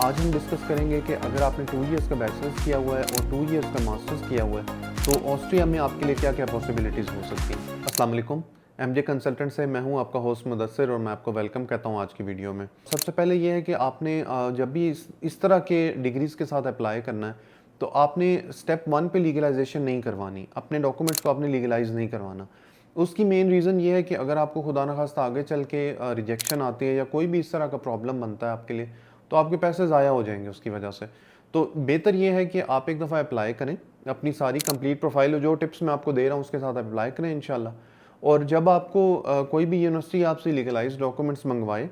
आज हम डिस्कस करेंगे कि अगर आपने 2 इयर्स का बैचलर्स किया हुआ है और 2 इयर्स का मास्टर्स किया हुआ है तो ऑस्ट्रिया में आपके लिए क्या क्या पॉसिबिलिटीज़ हो सकती हैं। अस्सलाम वालेकुम, एमजे कंसल्टेंट से मैं हूं आपका होस्ट मुदस्सिर और मैं आपको वेलकम कहता हूं आज की वीडियो में। सबसे पहले ये है कि आपने जब भी इस तरह के डिग्रीज़ के साथ अप्लाई करना है तो आपने स्टेप 1 पे लीगलाइजेशन नहीं करवानी, अपने डॉक्यूमेंट्स को आपने लीगलाइज नहीं करवाना। उसकी मेन रीज़न ये है कि अगर आपको खुदा न खास्ता आगे चल के रिजेक्शन आती है या कोई भी इस तरह का प्रॉब्लम बनता है आपके लिए, तो आपके पैसे ज़ाया हो जाएंगे उसकी वजह से। तो बेहतर ये है कि आप एक दफ़ा अप्लाई करें, अपनी सारी कंप्लीट प्रोफाइल जो टिप्स मैं आपको दे रहा हूँ उसके साथ अप्लाई करें इंशाल्लाह। और जब आपको कोई भी यूनिवर्सिटी आपसे लीगलाइज्ड डॉक्यूमेंट्स मंगवाए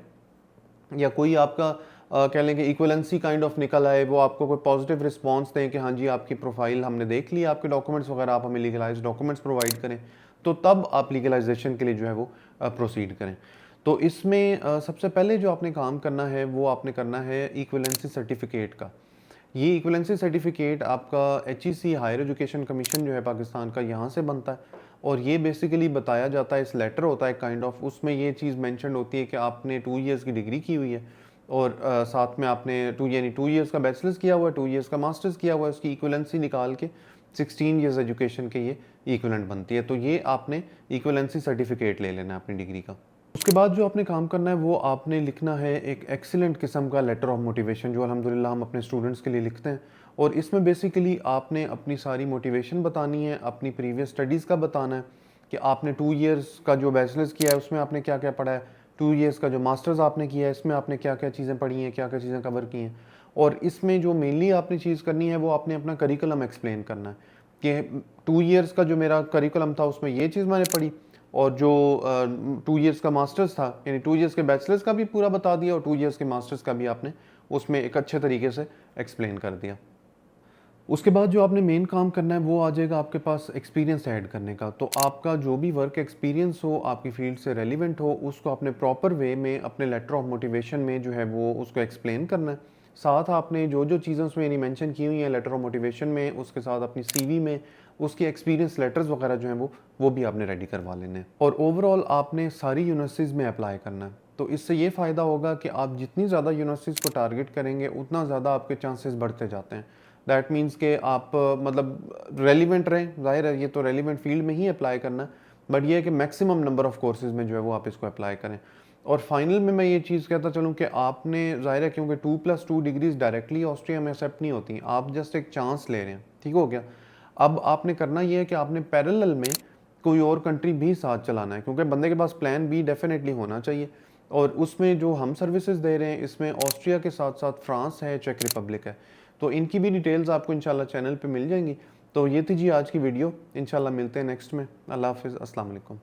या कोई आपका कह लें कि इक्वलेंसी काइंड ऑफ निकल आए, वो आपको कोई पॉजिटिव रिस्पांस दें कि हाँ जी आपकी प्रोफाइल हमने देख ली, आपके डॉक्यूमेंट्स वगैरह आप हमें लीगलाइज्ड डॉक्यूमेंट्स प्रोवाइड करें, तो तब आप लीगलाइजेशन के लिए जो है वो प्रोसीड करें। तो इसमें सबसे पहले जो आपने काम करना है वो आपने करना है इक्वलेंसी सर्टिफिकेट का। ये इक्वलेंसी सर्टिफिकेट आपका HEC हायर एजुकेशन कमीशन जो है पाकिस्तान का, यहाँ से बनता है। और ये बेसिकली बताया जाता है, इस लेटर होता है काइंड ऑफ, उसमें ये चीज़ मेंशन होती है कि आपने 2 इयर्स की डिग्री की हुई है और साथ में आपने 2 इयर्स का बैचलर्स किया हुआ है, 2 इयर्स का मास्टर्स किया हुआ है, उसकी इक्वलेंसी निकाल के 16 इयर्स एजुकेशन के ये इक्वलेंट बनती है। तो ये आपने इक्वलेंसी सर्टिफिकेट ले लेना है अपनी डिग्री का। उसके बाद जो आपने काम करना है वो आपने लिखना है एक एक्सीलेंट किस्म का लेटर ऑफ मोटिवेशन, जो अल्हम्दुलिल्लाह हम अपने स्टूडेंट्स के लिए लिखते हैं। और इसमें बेसिकली आपने अपनी सारी मोटिवेशन बतानी है, अपनी प्रीवियस स्टडीज़ का बताना है कि आपने 2 इयर्स का जो बैचलर्स किया है उसमें आपने क्या क्या पढ़ा है, 2 इयर्स का जो मास्टर्स आपने किया है इसमें आपने क्या क्या चीज़ें पढ़ी हैं, क्या क्या चीज़ें कवर की हैं। और इसमें जो मेनली आपने चीज़ करनी है वो आपने अपना करिकुलम एक्सप्लेन करना है कि 2 इयर्स का जो मेरा करिकुलम था उसमें ये चीज़ मैंने पढ़ी, और जो 2 इयर्स का मास्टर्स था यानी 2 इयर्स के बैचलर्स का भी पूरा बता दिया और 2 इयर्स के मास्टर्स का भी आपने उसमें एक अच्छे तरीके से एक्सप्लेन कर दिया। उसके बाद जो आपने मेन काम करना है वो आ जाएगा आपके पास एक्सपीरियंस ऐड करने का। तो आपका जो भी वर्क एक्सपीरियंस हो, आपकी फील्ड से रेलिवेंट हो, उसको अपने प्रॉपर वे में अपने लेटर ऑफ मोटिवेशन में जो है वो उसको एक्सप्लेन करना है। साथ आपने जो जो चीज़ें उसमें यानी मेंशन की हुई हैं लेटर ऑफ मोटिवेशन में, उसके साथ अपनी CV में उसकी एक्सपीरियंस लेटर्स वगैरह जो हैं वो भी आपने रेडी करवा लेने हैं। और ओवरऑल आपने सारी यूनिवर्सिटीज़ में अप्लाई करना है। तो इससे ये फ़ायदा होगा कि आप जितनी ज़्यादा यूनिवर्सिटीज़ को टारगेट करेंगे उतना ज़्यादा आपके चांसेस बढ़ते जाते हैं। दैट मीन्स के आप मतलब रेलिवेंट रहें, ज़ाहिर है ये तो रेलिवेंट फील्ड में ही अप्लाई करना है, बट ये है कि मैक्सिमम नंबर ऑफ़ कोर्सेज़ में जो है वो आप इसको अप्लाई करें। और फाइनल में मैं ये चीज़ कहता चलूँ कि आपने ज़ाहिर है क्योंकि 2+2 डिग्रीज़ डायरेक्टली ऑस्ट्रिया में एक्सेप्ट नहीं होती, आप जस्ट एक चांस ले रहे हैं, ठीक हो गया। अब आपने करना ये है कि आपने पैरेलल में कोई और कंट्री भी साथ चलाना है, क्योंकि बंदे के पास प्लान बी डेफिनेटली होना चाहिए। और उसमें जो हम सर्विसेज दे रहे हैं इसमें ऑस्ट्रिया के साथ साथ फ्रांस है, चेक रिपब्लिक है, तो इनकी भी डिटेल्स आपको इंशाल्लाह चैनल पे मिल जाएंगी। तो ये थी जी आज की वीडियो, इंशाल्लाह मिलते हैं नेक्स्ट में। अल्लाह हाफिज़, अस्सलाम वालेकुम।